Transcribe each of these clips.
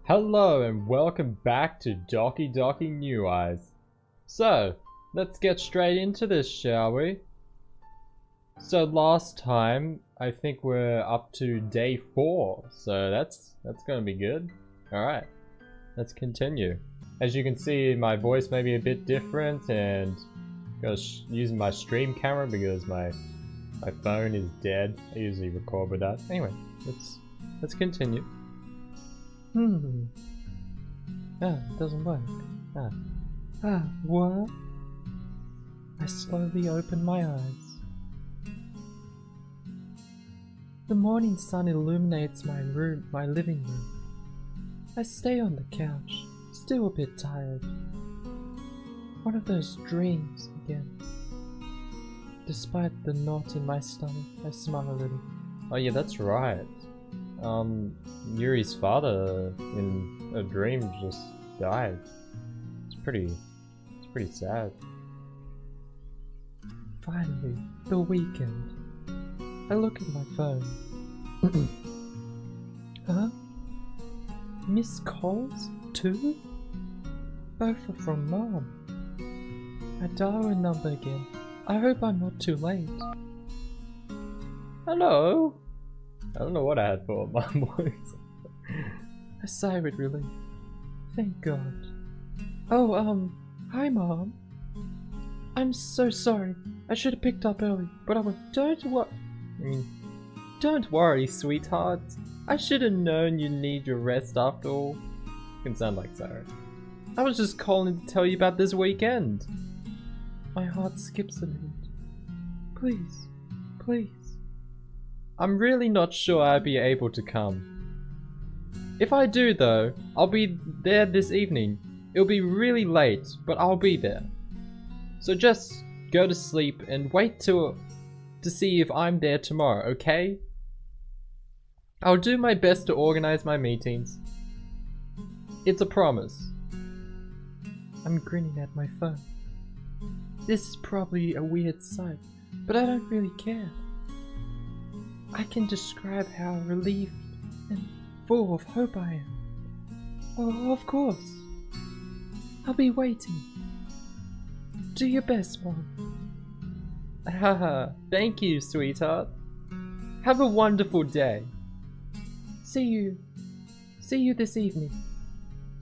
Hello and welcome back to Doki Doki New Eyes. So, let's get straight into this, shall we? So last time, I think we're up to day 4, so that's gonna be good. Alright, let's continue. As you can see, my voice may be a bit different, and using my stream camera because my phone is dead. I usually record with that. Anyway, let's continue. It doesn't work. What? I slowly open my eyes. The morning sun illuminates my living room. I stay on the couch, still a bit tired. One of those dreams again. Despite the knot in my stomach, I smile a little. Oh yeah, that's right. Yuri's father in a dream just died. It's pretty sad. Finally, the weekend. I look at my phone. Huh? Missed calls? 2? Both are from Mom. I dial her number again. I hope I'm not too late. Hello? I don't know what I had for my voice. I sigh with relief. Thank God. Oh, hi Mom. I'm so sorry. I should have picked up early, but don't worry, sweetheart. I should have known you need your rest after all. You can sound like Sayori. I was just calling to tell you about this weekend. My heart skips a minute. Please, please. I'm really not sure I'll be able to come. If I do though, I'll be there this evening. It'll be really late, but I'll be there. So just go to sleep and wait to see if I'm there tomorrow, okay? I'll do my best to organize my meetings. It's a promise. I'm grinning at my phone. This is probably a weird sight, but I don't really care. I can describe how relieved and full of hope I am. Oh, of course. I'll be waiting. Do your best, Mom. Haha, thank you, sweetheart. Have a wonderful day. See you this evening.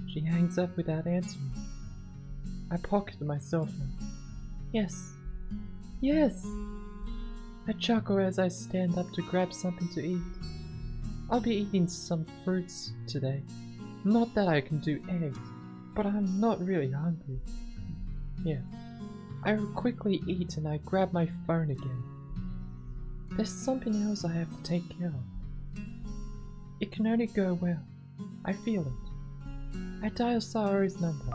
She hangs up without answering. I pocket my cell phone. Yes. Yes. I chuckle as I stand up to grab something to eat. I'll be eating some fruits today. Not that I can do eggs, but I'm not really hungry. Yeah. I quickly eat and I grab my phone again. There's something else I have to take care of. It can only go well. I feel it. I dial Sayori's number.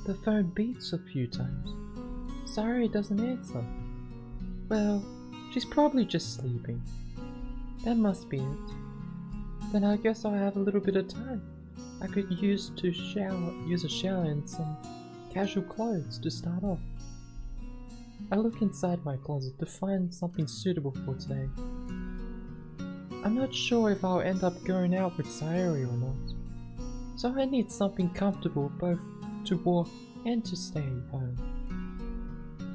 The phone beeps a few times. Sayori doesn't answer. Well, she's probably just sleeping. That must be it. Then I guess I'll have a little bit of time. I could use a shower and some casual clothes to start off. I look inside my closet to find something suitable for today. I'm not sure if I'll end up going out with Sayori or not. So I need something comfortable both to walk and to stay at home.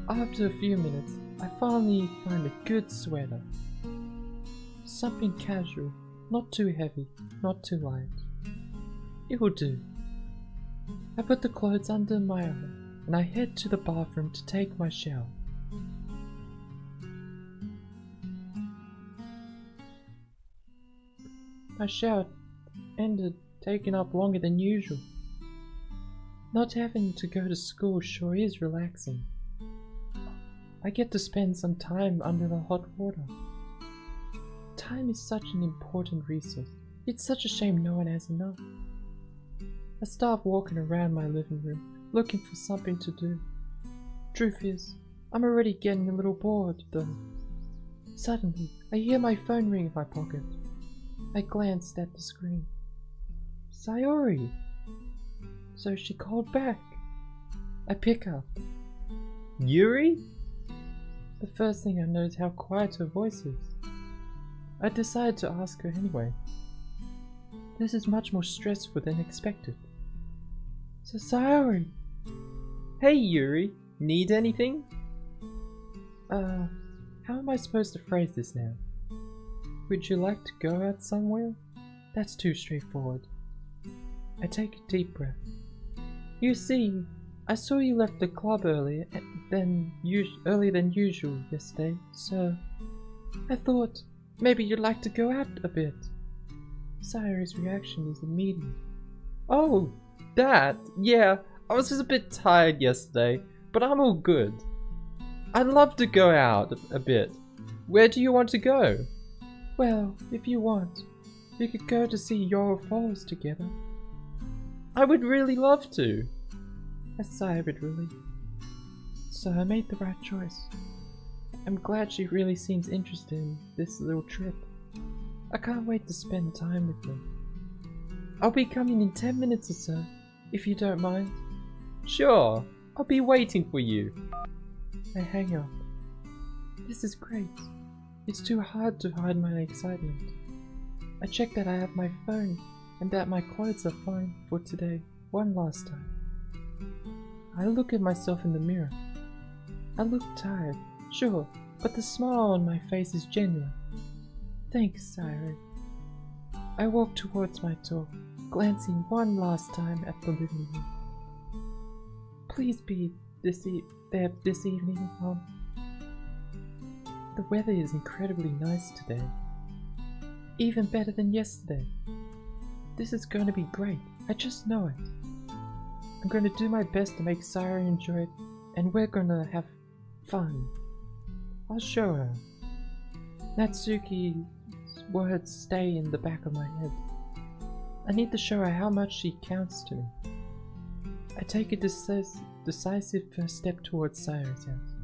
After a few minutes, I finally find a good sweater. Something casual, not too heavy, not too light. It will do. I put the clothes under my arm and I head to the bathroom to take my shower. My shower ended taking up longer than usual. Not having to go to school sure is relaxing. I get to spend some time under the hot water. Time is such an important resource. It's such a shame no one has enough. I start walking around my living room, looking for something to do. Truth is, I'm already getting a little bored though. Suddenly, I hear my phone ring in my pocket. I glanced at the screen. Sayori! So she called back. I pick up. Yuri? The first thing I notice how quiet her voice is. I decide to ask her anyway. This is much more stressful than expected. So Sayori! Hey Yuri! Need anything? How am I supposed to phrase this now? Would you like to go out somewhere? That's too straightforward. I take a deep breath. You see, I saw you left the club earlier than usual yesterday, so I thought maybe you'd like to go out a bit. Sayori's reaction is immediate. Oh, that? Yeah, I was just a bit tired yesterday, but I'm all good. I'd love to go out a bit. Where do you want to go? Well, if you want, we could go to see Yoro Falls together. I would really love to. I sigh with relief. So I made the right choice. I'm glad she really seems interested in this little trip. I can't wait to spend time with her. I'll be coming in 10 minutes or so, if you don't mind. Sure, I'll be waiting for you. I hang up. This is great. It's too hard to hide my excitement. I check that I have my phone and that my clothes are fine for today, one last time. I look at myself in the mirror. I look tired, sure, but the smile on my face is genuine. Thanks, Sayori. I walk towards my door, glancing one last time at the living room. Please be there this evening, Mom. The weather is incredibly nice today. Even better than yesterday. This is going to be great. I just know it. I'm going to do my best to make Sayori enjoy it, and we're going to have fun. I'll show her. Natsuki's words stay in the back of my head. I need to show her how much she counts to me. I take a decisive first step towards Sayori's house.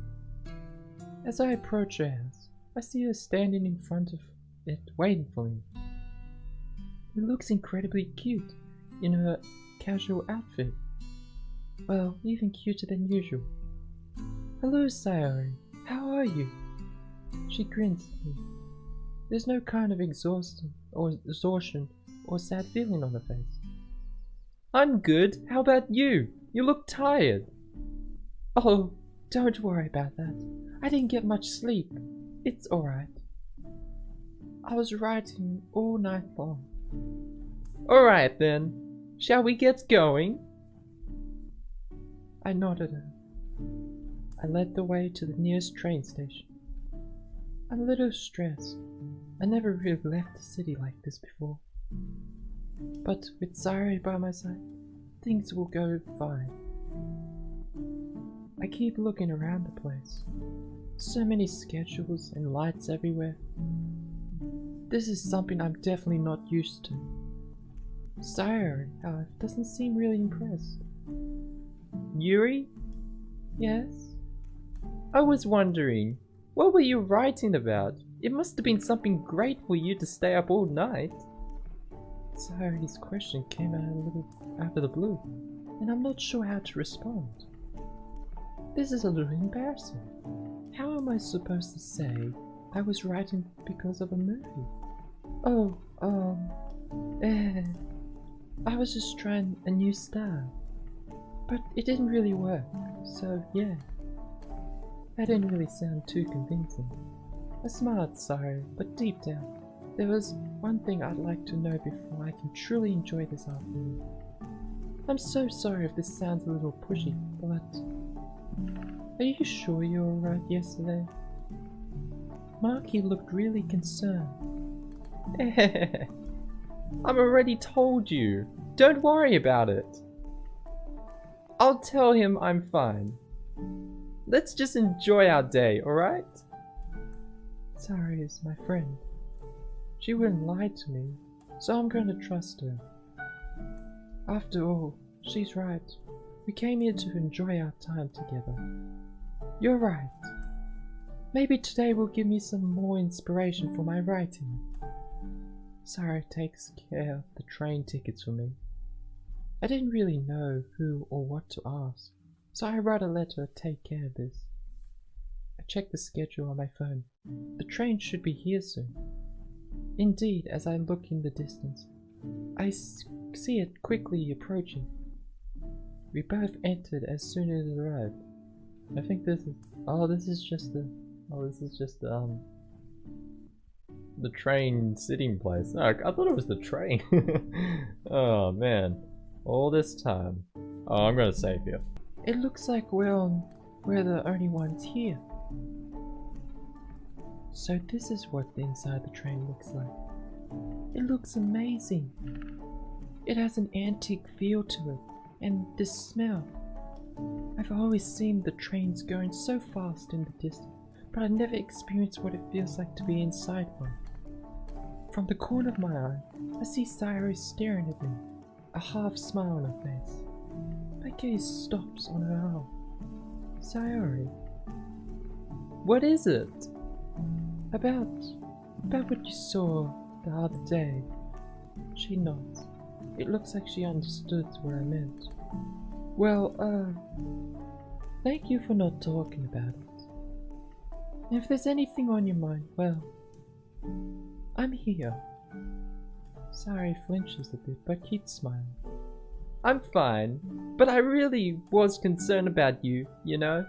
As I approach her house, I see her standing in front of it, waiting for me. She looks incredibly cute in her casual outfit. Well, even cuter than usual. Hello, Sayori. How are you? She grins at me. There's no kind of exhaustion or sad feeling on her face. I'm good. How about you? You look tired. Oh, don't worry about that. I didn't get much sleep. It's alright. I was writing all night long. Alright then. Shall we get going? I nodded her. I led the way to the nearest train station. I'm a little stressed. I never really left a city like this before. But with Sayori by my side, things will go fine. I keep looking around the place. So many schedules and lights everywhere. This is something I'm definitely not used to. Sayori, however, doesn't seem really impressed. Yuri? Yes? I was wondering, what were you writing about? It must have been something great for you to stay up all night. Sayori's question came out a little out of the blue, and I'm not sure how to respond. This is a little embarrassing. How am I supposed to say I was writing because of a movie? Oh, I was just trying a new style. But it didn't really work, so yeah. That didn't really sound too convincing. I smiled, sorry, but deep down, there was one thing I'd like to know before I can truly enjoy this afternoon. I'm so sorry if this sounds a little pushy, but are you sure you were right yesterday? Marky looked really concerned. I've already told you. Don't worry about it. I'll tell him I'm fine. Let's just enjoy our day, alright? Sayori is my friend. She wouldn't lie to me, so I'm going to trust her. After all, she's right. We came here to enjoy our time together. You're right. Maybe today will give me some more inspiration for my writing. Sayori takes care of the train tickets for me. I didn't really know who or what to ask, so I wrote a letter to take care of this. I checked the schedule on my phone. The train should be here soon. Indeed, as I look in the distance, see it quickly approaching. We both entered as soon as it arrived. I think this is... Oh, this is just the... Oh, this is just the train sitting place. Oh, I thought it was the train. Oh, man. All this time. Oh, I'm gonna save you. It looks like we're the only ones here. So this is what the inside the train looks like. It looks amazing. It has an antique feel to it, and this smell. I've always seen the trains going so fast in the distance, but I've never experienced what it feels like to be inside one. From the corner of my eye, I see Sayori staring at me, a half smile on her face. My gaze stops on her arm. Sayori. What is it? About what you saw the other day. She nods. It looks like she understood what I meant. Well, thank you for not talking about it. If there's anything on your mind, well, I'm here. Sayori flinches a bit, but keeps smiling. I'm fine, but I really was concerned about you, you know?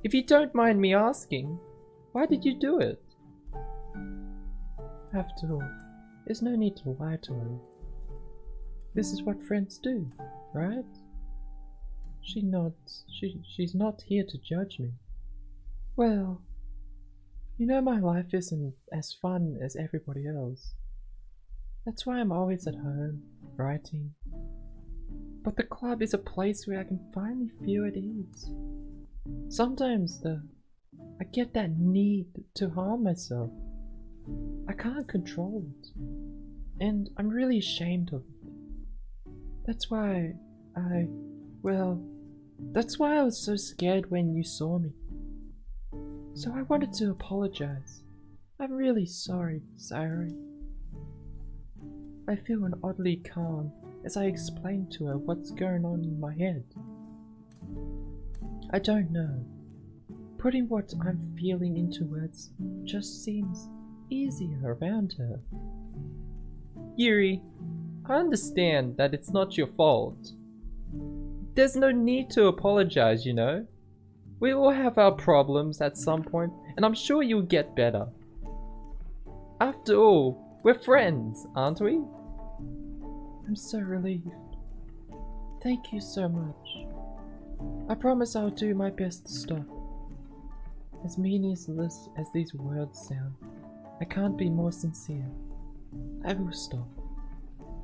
If you don't mind me asking, why did you do it? After all, there's no need to lie to her. This is what friends do, right? She nods. She's not here to judge me. Well, you know my life isn't as fun as everybody else. That's why I'm always at home, writing. But the club is a place where I can finally feel at ease. Sometimes, though, I get that need to harm myself. I can't control it. And I'm really ashamed of it. That's why I was so scared when you saw me. So I wanted to apologize. I'm really sorry, Sayori. I feel oddly calm as I explain to her what's going on in my head. I don't know. Putting what I'm feeling into words just seems easier around her. Yuri, I understand that it's not your fault. There's no need to apologize, you know. We all have our problems at some point, and I'm sure you'll get better. After all, we're friends, aren't we? I'm so relieved. Thank you so much. I promise I'll do my best to stop. As meaningless as these words sound, I can't be more sincere. I will stop.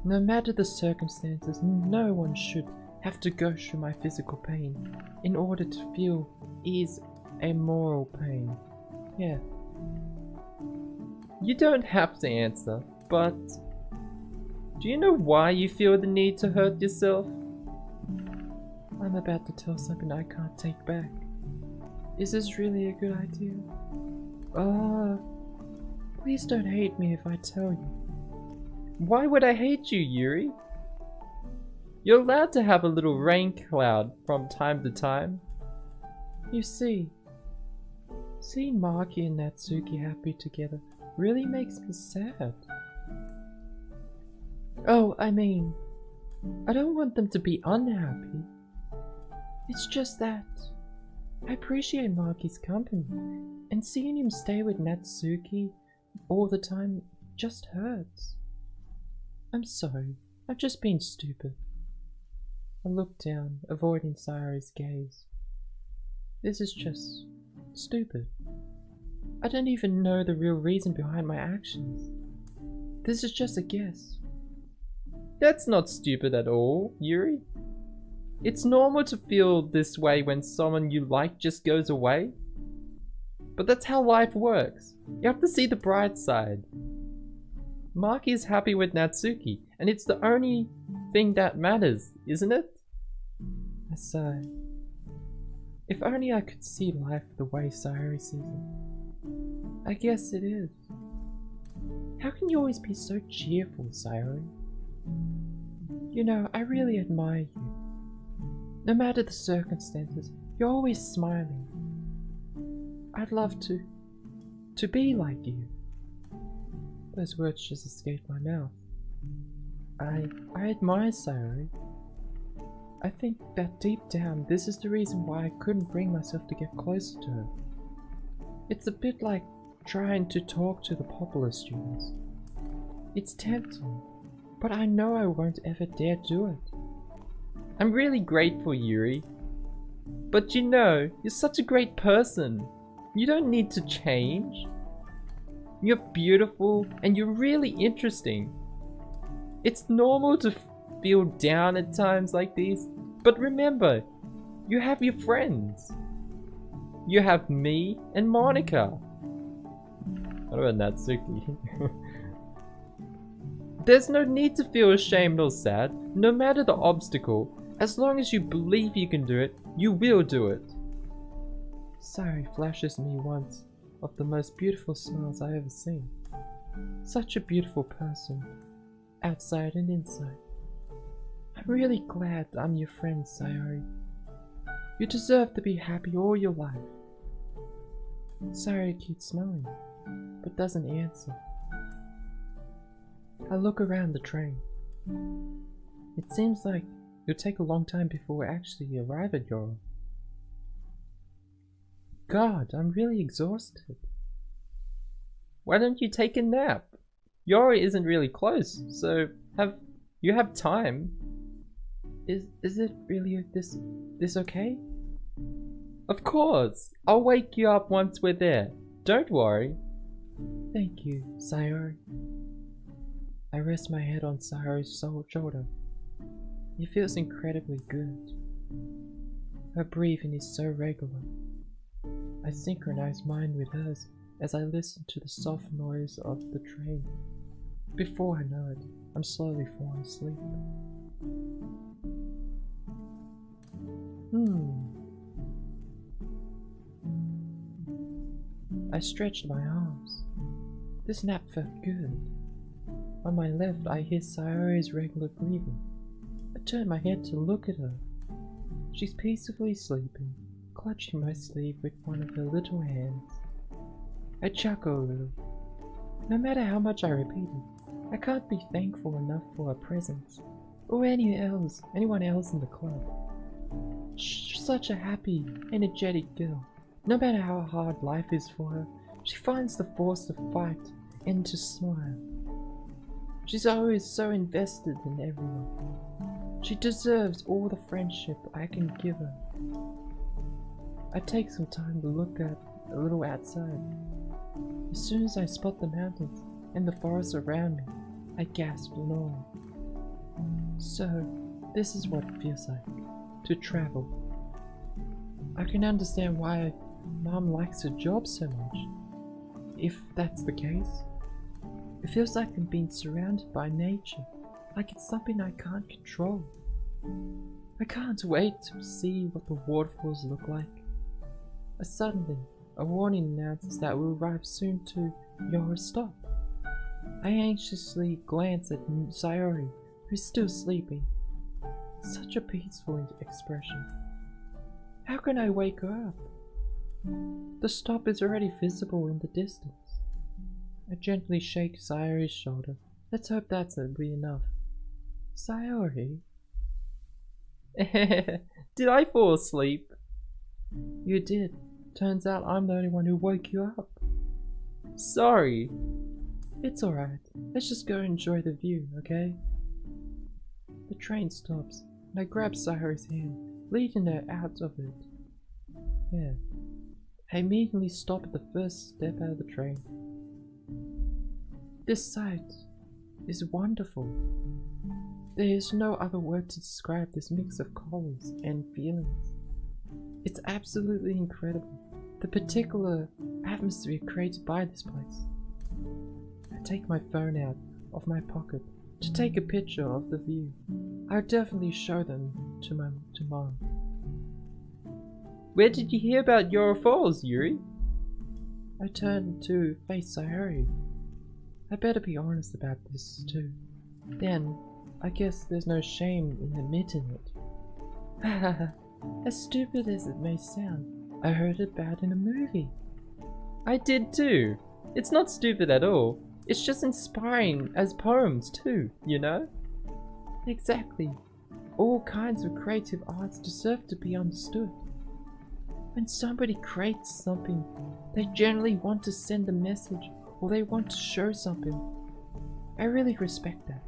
No matter the circumstances, no one should have to go through my physical pain in order to feel is a moral pain. Yeah. You don't have to answer, but do you know why you feel the need to hurt yourself? I'm about to tell something I can't take back. Is this really a good idea? Please don't hate me if I tell you. Why would I hate you, Yuri? You're allowed to have a little rain cloud from time to time. You see, seeing Maki and Natsuki happy together really makes me sad. Oh, I mean, I don't want them to be unhappy. It's just that I appreciate Maki's company, and seeing him stay with Natsuki all the time just hurts. I'm sorry, I've just been stupid. I look down, avoiding Sayori's gaze. This is just stupid. I don't even know the real reason behind my actions. This is just a guess. That's not stupid at all, Yuri. It's normal to feel this way when someone you like just goes away. But that's how life works. You have to see the bright side. Maki is happy with Natsuki, and it's the only thing that matters, isn't it? I sigh. If only I could see life the way Sayori sees it. I guess it is. How can you always be so cheerful, Sayori? You know, I really admire you. No matter the circumstances, you're always smiling. I'd love to be like you. Those words just escaped my mouth. I admire Sayori. I think that deep down, this is the reason why I couldn't bring myself to get closer to her. It's a bit like trying to talk to the popular students. It's tempting, but I know I won't ever dare do it. I'm really grateful, Yuri. But you know, you're such a great person. You don't need to change. You're beautiful and you're really interesting. It's normal to feel down at times like these, but remember, you have your friends. You have me and Monica. I don't know, Natsuki. There's no need to feel ashamed or sad, no matter the obstacle. As long as you believe you can do it, you will do it. Sayori flashes me once of the most beautiful smiles I ever seen. Such a beautiful person, outside and inside. I'm really glad I'm your friend, Sayori. You deserve to be happy all your life. Sayori keeps smiling, but doesn't answer. I look around the train. It seems like it'll take a long time before we actually arrive at Yoro. God, I'm really exhausted. Why don't you take a nap? Yoro isn't really close, so you have time. Is it really this okay? Of course! I'll wake you up once we're there. Don't worry. Thank you, Sayori. I rest my head on Sayori's shoulder. It feels incredibly good. Her breathing is so regular. I synchronize mine with hers as I listen to the soft noise of the train. Before I know it, I'm slowly falling asleep. I stretched my arms. This nap felt good. On my left, I hear Sayori's regular breathing. I turn my head to look at her. She's peacefully sleeping, clutching my sleeve with one of her little hands. I chuckle a little. No matter how much I repeat it, I can't be thankful enough for her presence, or anyone else in the club. She's such a happy, energetic girl. No matter how hard life is for her, she finds the force to fight and to smile. She's always so invested in everyone. She deserves all the friendship I can give her. I take some time to look at a little outside. As soon as I spot the mountains and the forest around me, I gasp in awe. So, this is what it feels like to travel. I can understand why Mom likes her job so much. If that's the case, it feels like I'm being surrounded by nature, like it's something I can't control. I can't wait to see what the waterfalls look like. Suddenly, a warning announces that we'll arrive soon to your stop. I anxiously glance at Sayori, who's still sleeping. Such a peaceful expression. How can I wake her up? The stop is already visible in the distance. I gently shake Sayori's shoulder. Let's hope that's be enough. Sayori? Did I fall asleep? You did. Turns out I'm the only one who woke you up. Sorry. It's alright. Let's just go enjoy the view, okay? The train stops, and I grab Sayori's hand, leading her out of it. Yeah. I immediately stop at the first step out of the train. This sight is wonderful. There is no other word to describe this mix of colors and feelings. It's absolutely incredible, the particular atmosphere created by this place. I take my phone out of my pocket to take a picture of the view. I'll definitely show them to Mom. Where did you hear about Yoro Falls, Yuri? I turn to face Sayori. I better be honest about this too. Then, I guess there's no shame in admitting it. Hahaha. As stupid as it may sound, I heard about it in a movie. I did too. It's not stupid at all. It's just inspiring as poems too, you know? Exactly. All kinds of creative arts deserve to be understood. When somebody creates something, they generally want to send a message or they want to show something. I really respect that.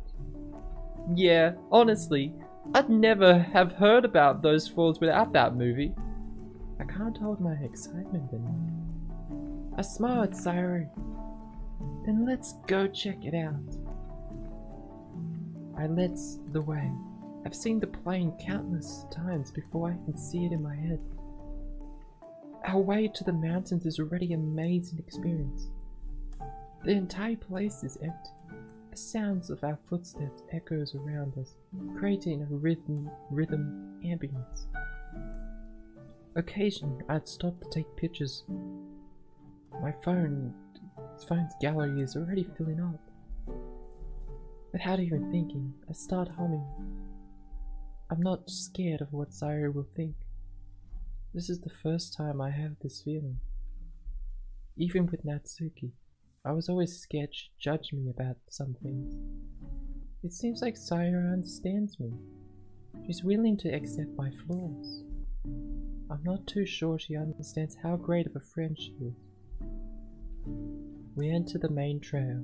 Yeah, honestly, I'd never have heard about those falls without that movie. I can't hold my excitement anymore. I smile at Sayori. Then let's go check it out. I leads the way. I've seen the plane countless times before I can see it in my head. Our way to the mountains is already an amazing experience. The entire place is empty. The sounds of our footsteps echoes around us, creating a rhythm ambience. Occasionally, I'd stop to take pictures. My phone's gallery is already filling up. Without even thinking, I start humming. I'm not scared of what Sayori will think. This is the first time I have this feeling. Even with Natsuki, I was always scared she'd judge me about some things. It seems like Sayori understands me. She's willing to accept my flaws. I'm not too sure she understands how great of a friend she is. We enter the main trail.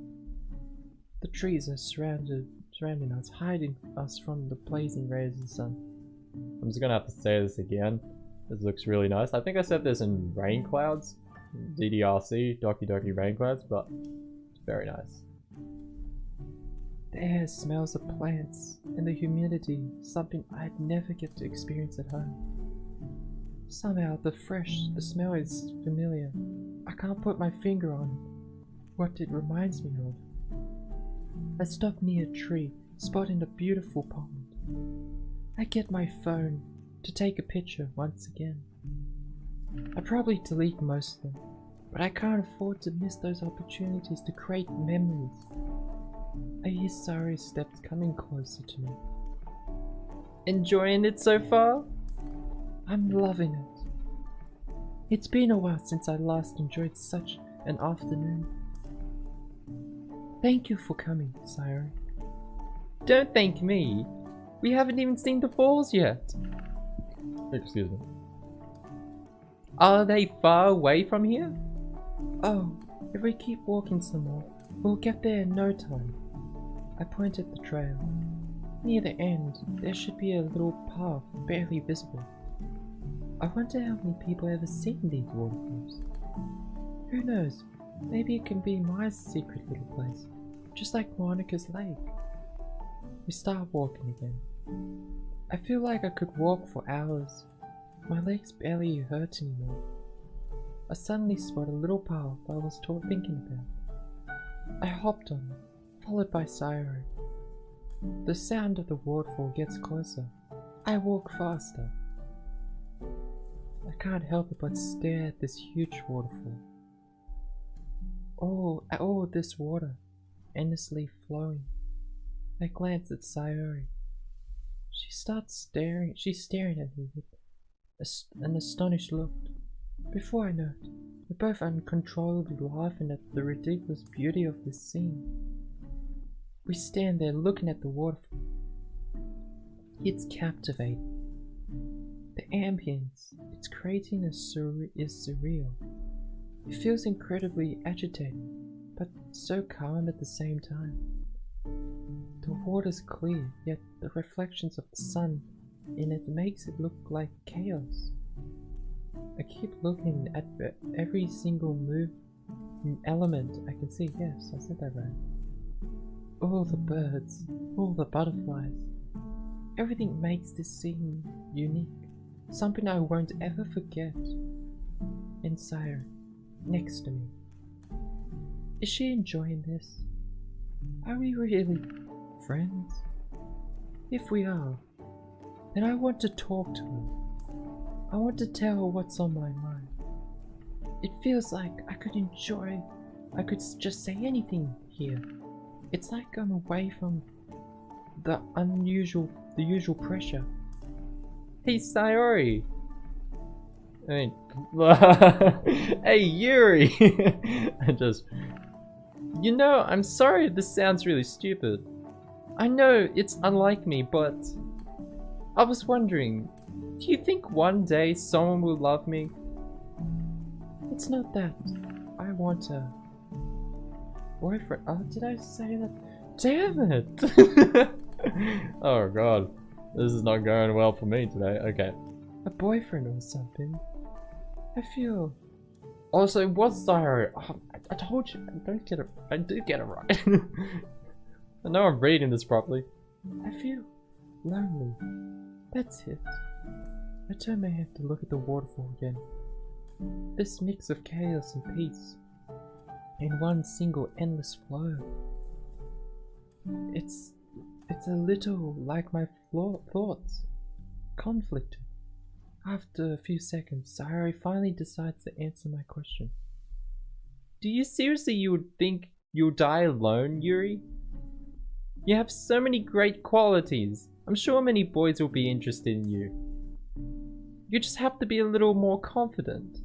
The trees are surrounding us, hiding us from the blazing rays of the sun. I'm just gonna have to say this again. This looks really nice. I think I said this in Rain Clouds, DDRC, Doki Doki Rain Clouds, but it's very nice. The air smells of plants and the humidity, something I'd never get to experience at home. Somehow the smell is familiar. I can't put my finger on what it reminds me of. I stop near a tree, spotting a beautiful pond. I get my phone to take a picture once again. I probably delete most of them, but I can't afford to miss those opportunities to create memories. I hear Sayori's steps coming closer to me. Enjoying it so far? I'm loving it. It's been a while since I last enjoyed such an afternoon. Thank you for coming, Sayori. Don't thank me. We haven't even seen the falls yet. Excuse me. Are they far away from here? Oh, if we keep walking some more, we'll get there in no time. I point at the trail. Near the end, there should be a little path barely visible. I wonder how many people have ever seen these waterfalls. Who knows, maybe it can be my secret little place, just like Monica's lake. We start walking again. I feel like I could walk for hours. My legs barely hurt anymore. I suddenly spot a little path I was thinking about. I hopped on it, followed by Sayori. The sound of the waterfall gets closer. I walk faster. I can't help it but stare at this huge waterfall. All this water, endlessly flowing. I glance at Sayori. She's staring at me with an astonished look. Before I know it, we're both uncontrollably laughing at the ridiculous beauty of this scene. We stand there looking at the waterfall. It's captivating. The ambience it's creating is surreal. It feels incredibly agitating, but so calm at the same time. The water's clear, yet the reflections of the sun in it makes it look like chaos. I keep looking at every single element I can see. Yes, I said that right. All the birds, all the butterflies. Everything makes this scene unique. Something I won't ever forget. And Sayori, next to me. Is she enjoying this? Are we really friends? If we are, then I want to talk to her. I want to tell her what's on my mind. It feels like I could just say anything here. It's like I'm away from the usual pressure. Hey Sayori! I mean, hey Yuri! You know, I'm sorry if this sounds really stupid. I know it's unlike me, but I was wondering, do you think one day someone will love me? It's not that. I want a boyfriend. Oh, did I say that? Damn it! Oh god, this is not going well for me today. Okay. A boyfriend or something. I feel... Also, what's Sayori? Oh, I told you, I do get it right. I know I'm reading this properly. I feel lonely. That's it. I turn my head to look at the waterfall again. This mix of chaos and peace in one single endless flow. It's a little like my thoughts. Conflicted. After a few seconds, Sayori finally decides to answer my question. Do you seriously you would think you'll die alone, Yuri? You have so many great qualities. I'm sure many boys will be interested in you. You just have to be a little more confident.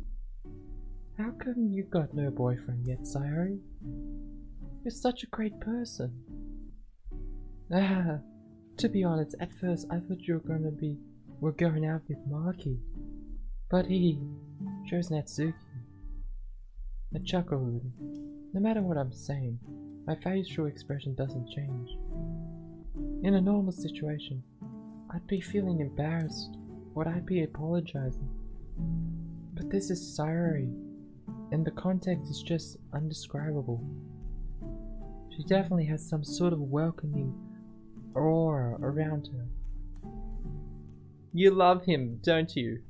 How come you got no boyfriend yet, Sayori? You're such a great person. To be honest, at first I thought you were going out with Maki. But he chose Natsuki. I chuckle a little. No matter what I'm saying, my facial expression doesn't change. In a normal situation, I'd be feeling embarrassed, or I'd be apologizing. But this is Sayori, and the context is just undescribable. She definitely has some sort of welcoming aura around her. You love him, don't you?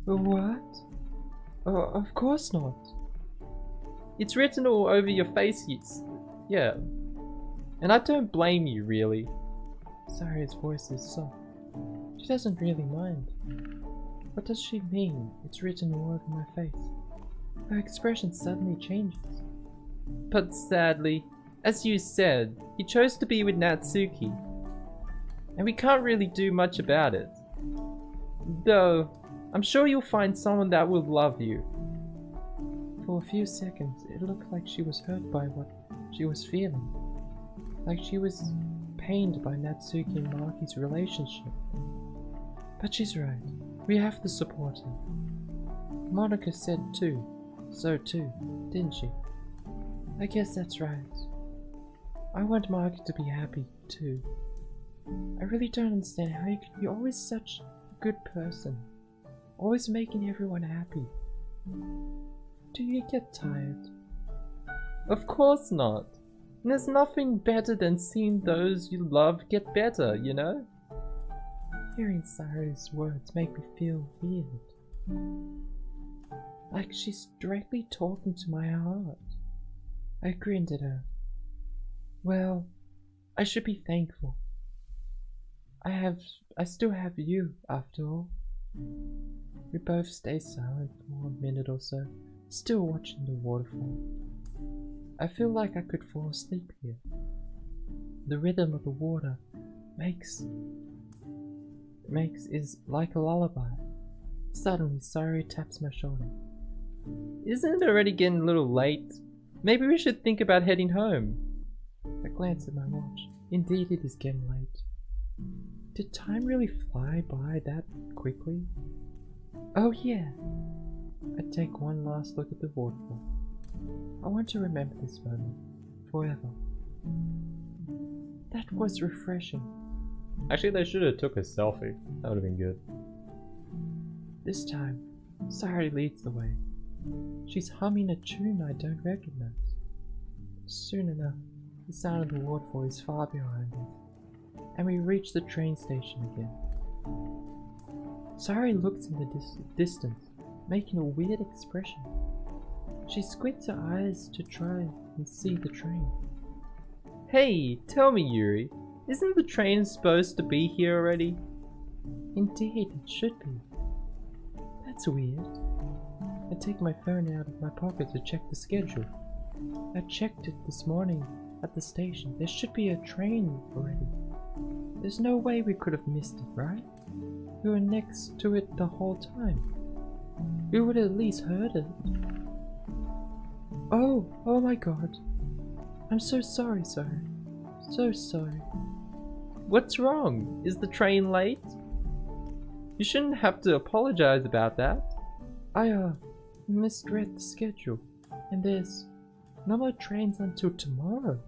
What? Oh, of course not. It's written all over your face, yeah. And I don't blame you, really. Sayori's voice is soft. She doesn't really mind. What does she mean, it's written all over my face? Her expression suddenly changes. But sadly, as you said, he chose to be with Natsuki. And we can't really do much about it. Though, I'm sure you'll find someone that will love you. For a few seconds, it looked like she was hurt by what she was feeling. Like she was pained by Natsuki and Maki's relationship. But she's right. We have to support her. Monica said so too, didn't she? I guess that's right. I want Maki to be happy too. I really don't understand how you can be always such a good person. Always making everyone happy. Do you get tired? Of course not. And there's nothing better than seeing those you love get better, you know? Hearing Sayori's words make me feel weird. Like she's directly talking to my heart. I grinned at her. Well, I should be thankful. I still have you, after all. We both stay silent for a minute or so, still watching the waterfall. I feel like I could fall asleep here. The rhythm of the water is like a lullaby. Suddenly, Sayori taps my shoulder. Isn't it already getting a little late? Maybe we should think about heading home. I glanced at my watch. Indeed, it is getting late. Did time really fly by that quickly? Oh yeah. I take one last look at the waterfall. I want to remember this moment forever. That was refreshing. Actually, they should have took a selfie. That would have been good. This time, Sayori leads the way. She's humming a tune I don't recognize. Soon enough, the sound of the waterfall is far behind us, and we reach the train station again. Sayori looks in the distance, making a weird expression. She squints her eyes to try and see the train. Hey, tell me, Yuri, isn't the train supposed to be here already? Indeed, it should be. That's weird. I take my phone out of my pocket to check the schedule. I checked it this morning at the station. There should be a train already. There's no way we could have missed it, right? We were next to it the whole time. We would have at least heard it. Oh my god. I'm so sorry, sir. So sorry. What's wrong? Is the train late? You shouldn't have to apologize about that. I misread the schedule, and there's no more trains until tomorrow.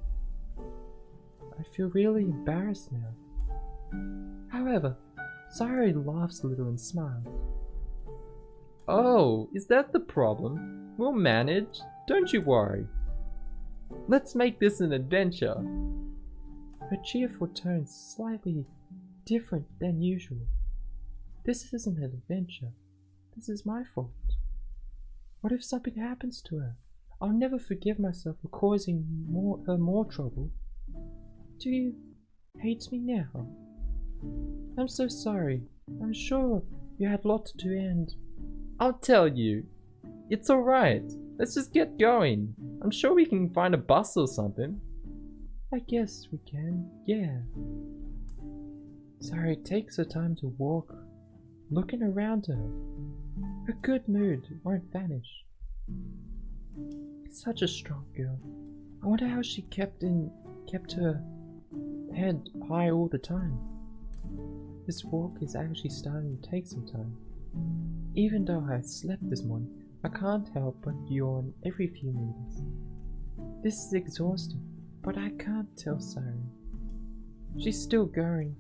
I feel really embarrassed now. However, Sayori laughs a little and smiles. Oh, is that the problem? We'll manage, don't you worry. Let's make this an adventure. Her cheerful tone's slightly different than usual. This isn't an adventure. This is my fault. What if something happens to her? I'll never forgive myself for causing her more trouble. Do you hate me now? I'm so sorry. I'm sure you had a lot to do and... I'll tell you. It's alright. Let's just get going. I'm sure we can find a bus or something. I guess we can, yeah. Sayori takes her time to walk, looking around her. Her good mood won't vanish. Such a strong girl. I wonder how she kept her head high all the time. This walk is actually starting to take some time. Even though I slept this morning, I can't help but yawn every few minutes. This is exhausting, but I can't tell Sayori. She's still going.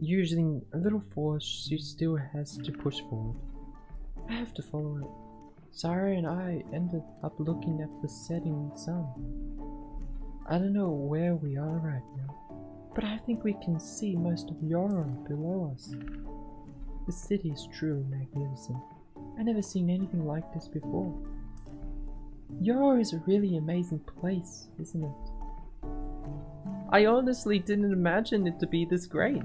Using a little force, she still has to push forward. I have to follow it. Sayori and I ended up looking at the setting sun. I don't know where we are right now, but I think we can see most of Yoro below us. The city is truly magnificent. I've never seen anything like this before. Yoro is a really amazing place, isn't it? I honestly didn't imagine it to be this great.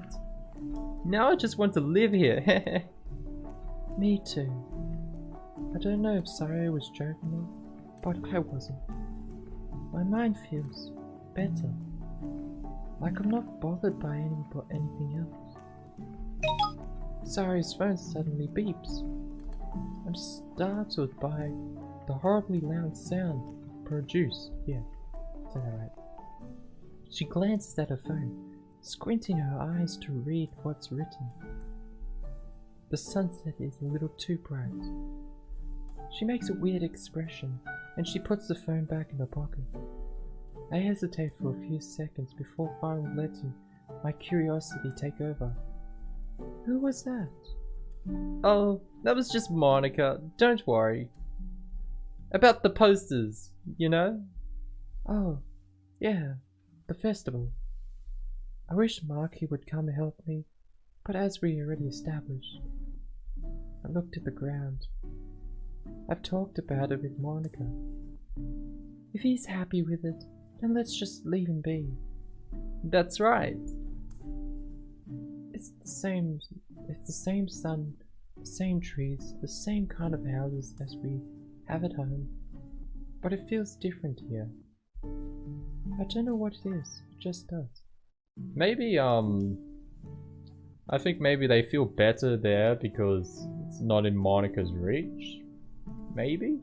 Now I just want to live here. Me too. I don't know if Sayori was joking or, but I wasn't. My mind feels better. Like I'm not bothered by anything else. Sayori's phone suddenly beeps. I'm startled by the horribly loud sound produced. Yeah, is that right? She glances at her phone, squinting her eyes to read what's written. The sunset is a little too bright. She makes a weird expression, and she puts the phone back in her pocket. I hesitate for a few seconds before finally letting my curiosity take over. Who was that? Oh, that was just Monica. Don't worry. About the posters, you know? Oh, yeah, the festival. I wish Marky would come and help me, but as we already established, I looked at the ground. I've talked about it with Monica. If he's happy with it, then let's just leave him be. That's right. It's the same sun, the same trees, the same kind of houses as we have at home, but it feels different here. I don't know what it is, it just does. Maybe, I think maybe they feel better there because it's not in Monica's reach. Maybe?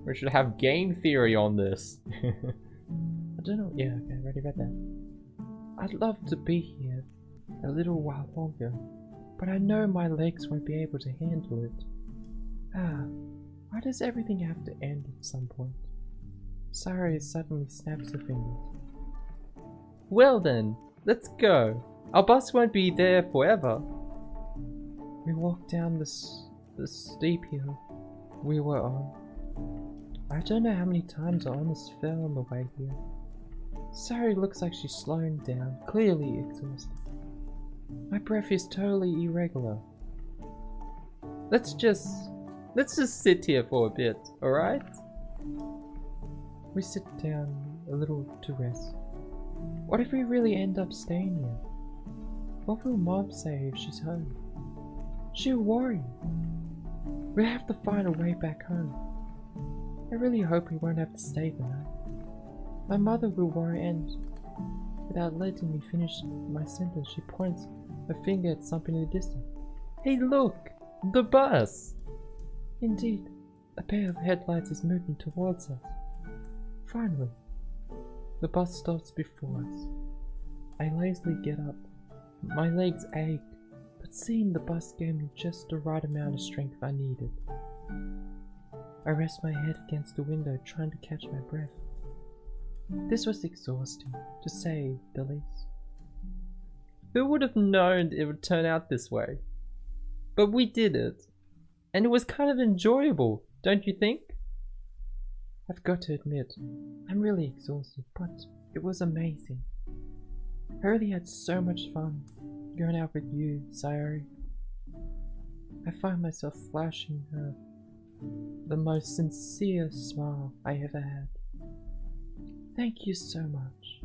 We should have game theory on this. I don't know, yeah, okay, I already read that. I'd love to be here a little while longer, but I know my legs won't be able to handle it. Why does everything have to end at some point? Sayori suddenly snaps her fingers. Well then, let's go. Our bus won't be there forever. We walk down the steep hill we were on. I don't know how many times I almost fell on the way here. Sayori looks like she's slowing down, clearly exhausted. My breath is totally irregular. Let's just sit here for a bit, alright? We sit down a little to rest. What if we really end up staying here? What will Mom say if she's home? She'll worry. We'll have to find a way back home. I really hope we won't have to stay the night. My mother will worry and, without letting me finish my sentence, she points her finger at something in the distance. Hey look! The bus! Indeed, a pair of headlights is moving towards us. Finally, The bus stops before us. I lazily get up. My legs ache, but seeing the bus gave me just the right amount of strength I needed. I rest my head against the window, trying to catch my breath. This was exhausting, to say the least. Who would have known it would turn out this way? But we did it. And it was kind of enjoyable, don't you think? I've got to admit, I'm really exhausted, but it was amazing. I really had so much fun going out with you, Sayori. I find myself flashing her the most sincere smile I ever had. Thank you so much.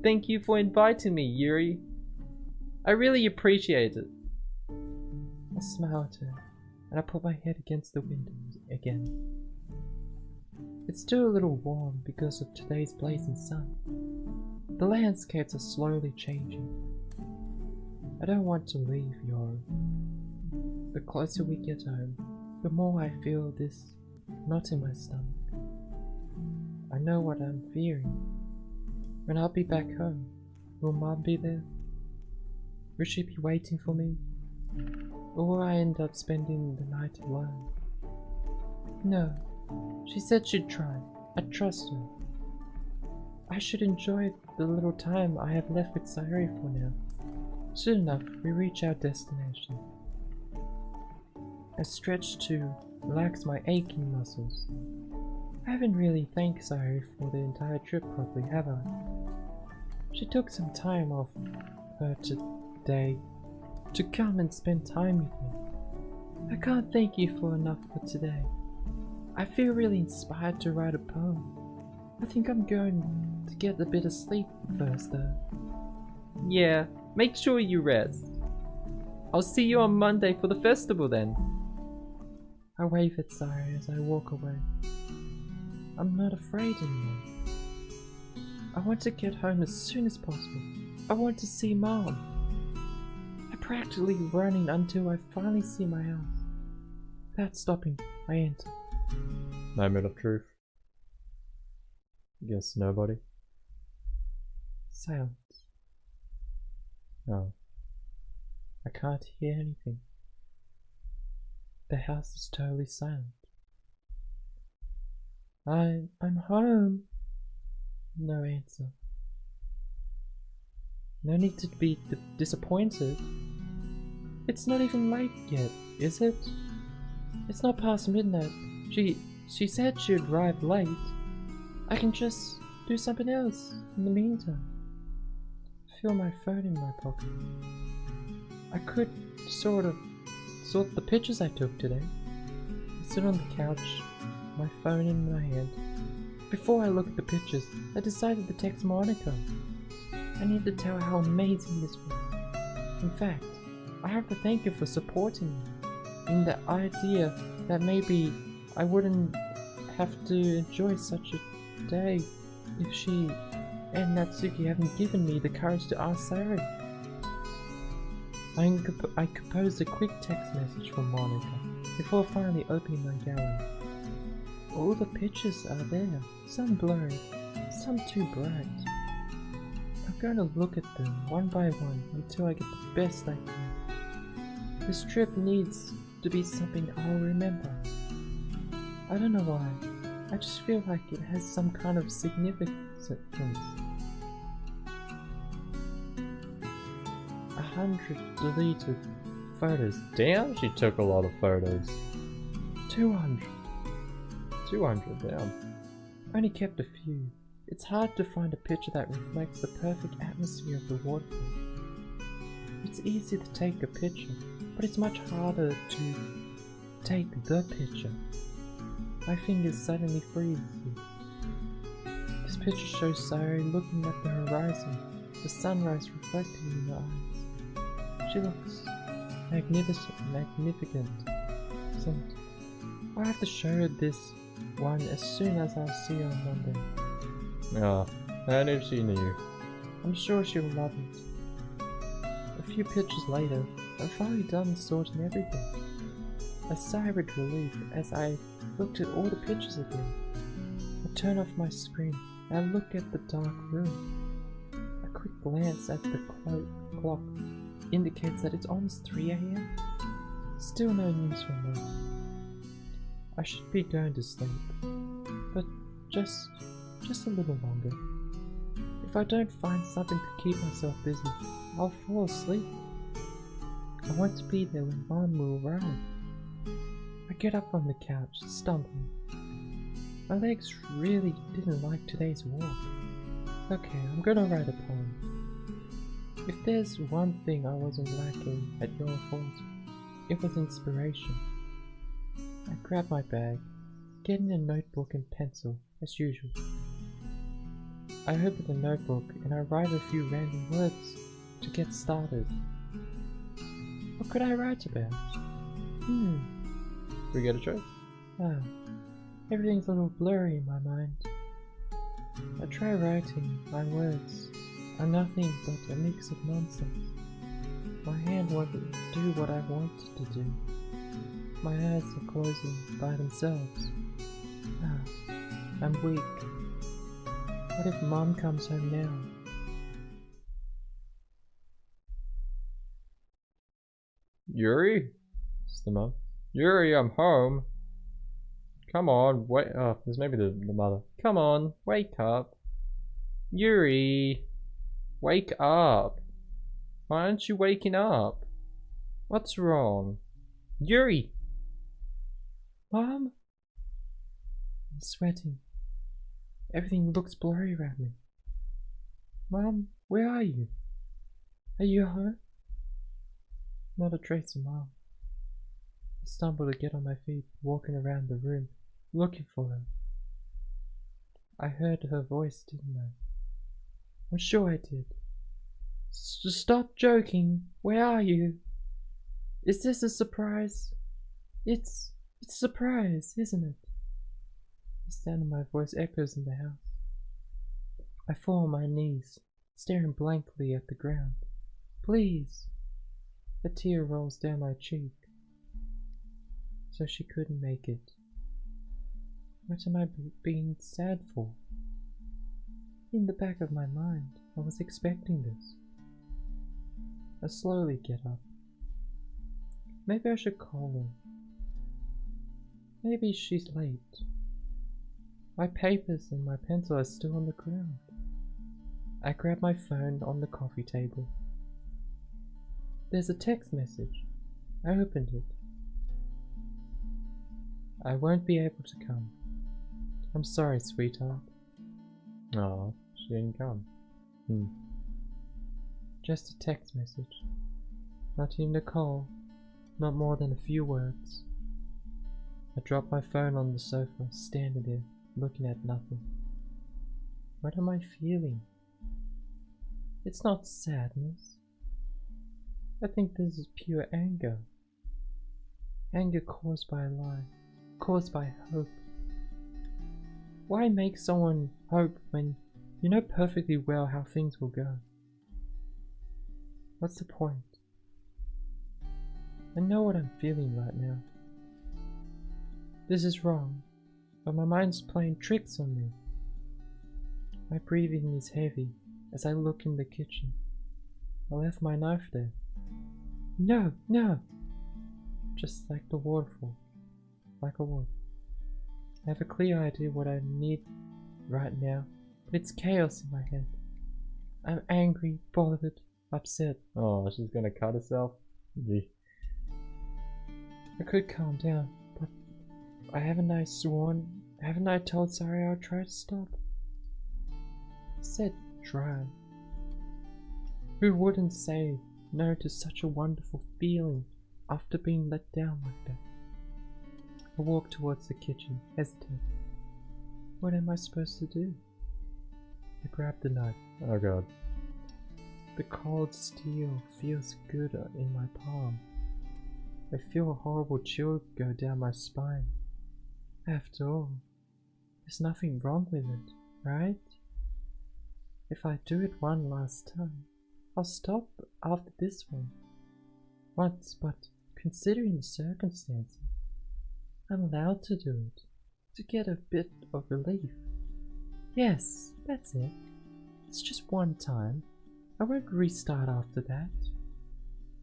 Thank you for inviting me, Yuri. I really appreciate it. I smile at her, and I put my head against the window again. It's still a little warm because of today's blazing sun. The landscapes are slowly changing. I don't want to leave, Yuri. The closer we get home, the more I feel this knot in my stomach. I know what I'm fearing. When I'll be back home, will Mom be there? Will she be waiting for me? Or will I end up spending the night alone? No, she said she'd try. I trust her. I should enjoy the little time I have left with Sayori for now. Soon enough, we reach our destination. I stretch to relax my aching muscles. I haven't really thanked Sayori for the entire trip properly, have I? She took some time off her today to come and spend time with me. I can't thank you for enough for today. I feel really inspired to write a poem. I think I'm going to get a bit of sleep first though. Yeah, make sure you rest. I'll see you on Monday for the festival then. I wave at Sayori as I walk away. I'm not afraid anymore. I want to get home as soon as possible. I want to see Mom. I'm practically running until I finally see my house. Without stopping, I enter. Moment of truth. Guess nobody. Silence. No. I can't hear anything. The house is totally silent. I'm home. No answer. No need to be disappointed. It's not even late yet, is it? It's not past midnight. She said she'd arrive late. I can just do something else in the meantime. I feel my phone in my pocket. I could sort the pictures I took today. I sit on the couch, my phone in my hand. Before I look at the pictures, I decided to text Monica. I need to tell her how amazing this was. In fact, I have to thank her for supporting me in the idea that maybe I wouldn't have to enjoy such a day if she and Natsuki hadn't given me the courage to ask Sayori. I composed a quick text message for Monica before finally opening my gallery. All the pictures are there, some blurry, some too bright. I'm going to look at them one by one until I get the best I can. This trip needs to be something I'll remember. I don't know why, I just feel like it has some kind of significance. 100 deleted photos. Damn, she took a lot of photos. 200. 200, damn. Only kept a few. It's hard to find a picture that reflects the perfect atmosphere of the waterfall. It's easy to take a picture, but it's much harder to take the picture. My fingers suddenly freeze. This picture shows Sayori looking at the horizon, the sunrise reflecting in her eyes. She looks magnificent. I'll have to show her this one as soon as I see her on Monday. Ah, and if she knew. I'm sure she'll love it. A few pictures later, I'm finally done sorting everything. A sigh of relief as I looked at all the pictures again. I turn off my screen I look at the dark room. A quick glance at the clock indicates that it's almost 3 AM. Still no news from Mom. I should be going to sleep, but just a little longer. If I don't find something to keep myself busy, I'll fall asleep. I want to be there when Mom will arrive. I get up from the couch, stumbling. My legs really didn't like today's walk. Okay, I'm gonna write a poem. If there's one thing I wasn't lacking at your falls, it was inspiration. I grab my bag, getting a notebook and pencil, as usual. I open the notebook and I write a few random words to get started. What could I write about? We get a choice? Everything's a little blurry in my mind. I try writing, my words are nothing but a mix of nonsense. My hand won't do what I wanted to do. My eyes are closing by themselves. I'm weak. What if Mom comes home now? Yuri? It's the mom. Yuri, I'm home. Come on, wait. Oh, there's maybe the mother. Come on, wake up. Yuri, wake up. Why aren't you waking up? What's wrong? Yuri! Mom? I'm sweating. Everything looks blurry around me. Mom, where are you? Are you home? Not a trace of Mom. I stumble to get on my feet, walking around the room, looking for her. I heard her voice, didn't I? I'm sure I did. Stop joking. Where are you? Is this a surprise? It's a surprise, isn't it? The sound of my voice echoes in the house. I fall on my knees, staring blankly at the ground. Please. A tear rolls down my cheek. So she couldn't make it. What am I being sad for? In the back of my mind, I was expecting this. I slowly get up. Maybe I should call her. Maybe she's late. My papers and my pencil are still on the ground. I grab my phone on the coffee table. There's a text message. I opened it. I won't be able to come. I'm sorry, sweetheart. Oh, she didn't come. Just a text message. Not even a call. Not more than a few words. I drop my phone on the sofa, standing there, looking at nothing. What am I feeling? It's not sadness. I think this is pure anger. Anger caused by a lie. Caused by hope. Why make someone hope when you know perfectly well how things will go? What's the point? I know what I'm feeling right now. This is wrong, but my mind's playing tricks on me. My breathing is heavy as I look in the kitchen. I left my knife there. No, no! Just like the waterfall. Like a wood. I have a clear idea what I need right now, but it's chaos in my head. I'm angry, bothered, upset. Oh, she's gonna cut herself? Gee. I could calm down, but haven't I told Sayori I'll try to stop? I said try. Who wouldn't say no to such a wonderful feeling after being let down like that? I walk towards the kitchen, hesitant. What am I supposed to do? I grab the knife. Oh god. The cold steel feels good in my palm. I feel a horrible chill go down my spine. After all, there's nothing wrong with it, right? If I do it one last time, I'll stop after this one. Once, but considering the circumstances, I'm allowed to do it, to get a bit of relief. Yes, that's it. It's just one time. I won't restart after that.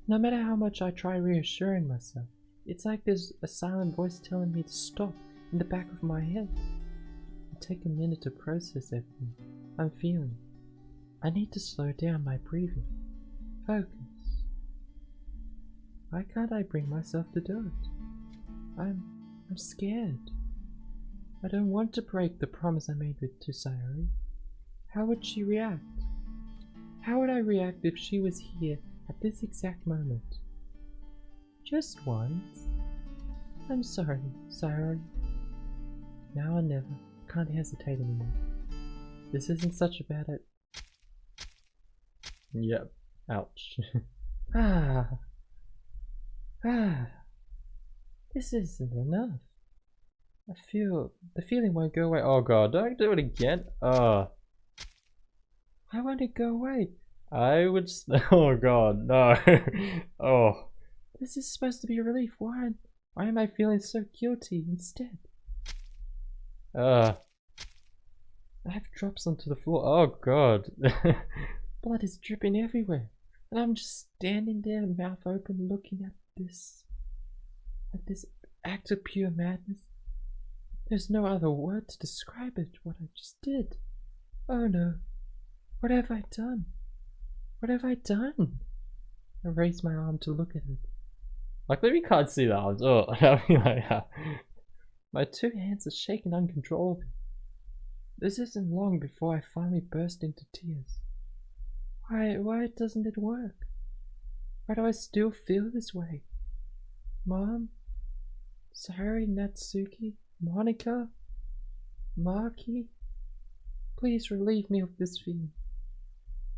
No matter how much I try reassuring myself, it's like there's a silent voice telling me to stop in the back of my head. I take a minute to process everything I'm feeling. I need to slow down my breathing. Focus. Why can't I bring myself to do it? I'm scared. I don't want to break the promise I made to Sayori. How would she react? How would I react if she was here at this exact moment? Just once. I'm sorry, Sayori. Now or never. Can't hesitate anymore. This isn't such a bad Yep. Ouch. This isn't enough. I feel the feeling won't go away. Oh god, don't do it again. Why won't it go away? I would. Oh god, no. Oh. This is supposed to be a relief. Why am I feeling so guilty instead? I have drops onto the floor. Oh god. Blood is dripping everywhere. And I'm just standing there, mouth open, looking at this act of pure madness. There's no other word to describe it, what I just did. Oh no. What have I done? What have I done? I raise my arm to look at it. Luckily we can't see the arms. Oh, I mean, like, my two hands are shaking uncontrollably. This isn't long before I finally burst into tears. Why doesn't it work? Why do I still feel this way? Mom? Sayori, Natsuki? Monica? Maki? Please relieve me of this feeling.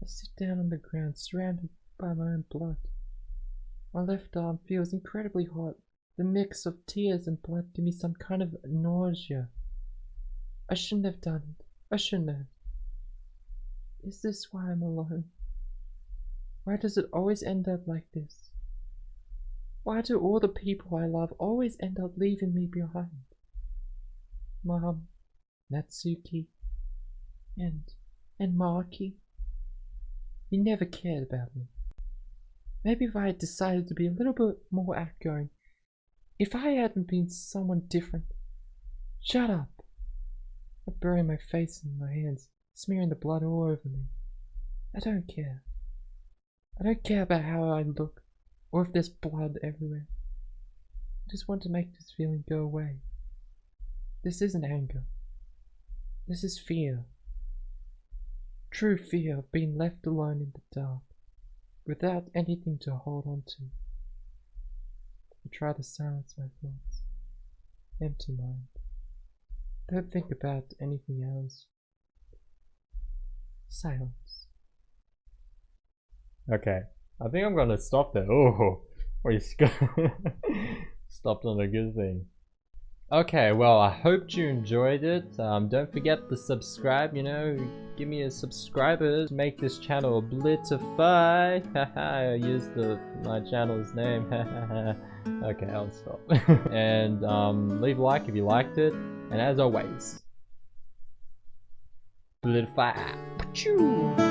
I sit down on the ground, surrounded by my own blood. My left arm feels incredibly hot. The mix of tears and blood give me some kind of nausea. I shouldn't have done it. I shouldn't have. Is this why I'm alone? Why does it always end up like this? Why do all the people I love always end up leaving me behind? Mom, Natsuki, and Maki. You never cared about me. Maybe if I had decided to be a little bit more outgoing, if I hadn't been someone different. Shut up! I bury my face in my hands, smearing the blood all over me. I don't care. I don't care about how I look, or if there's blood everywhere. I just want to make this feeling go away. This isn't anger. This is fear. True fear of being left alone in the dark, without anything to hold on to. I try to silence my thoughts. Empty mind. Don't think about anything else. Silence. Okay, I think I'm gonna stop there. Oh, we stopped on a good thing. Okay, well, I hope you enjoyed it. Don't forget to subscribe, you know, give me a subscriber to make this channel Obliterfy. Haha, I used my channel's name. Okay, I'll stop. And leave a like if you liked it. And as always, Obliterfy.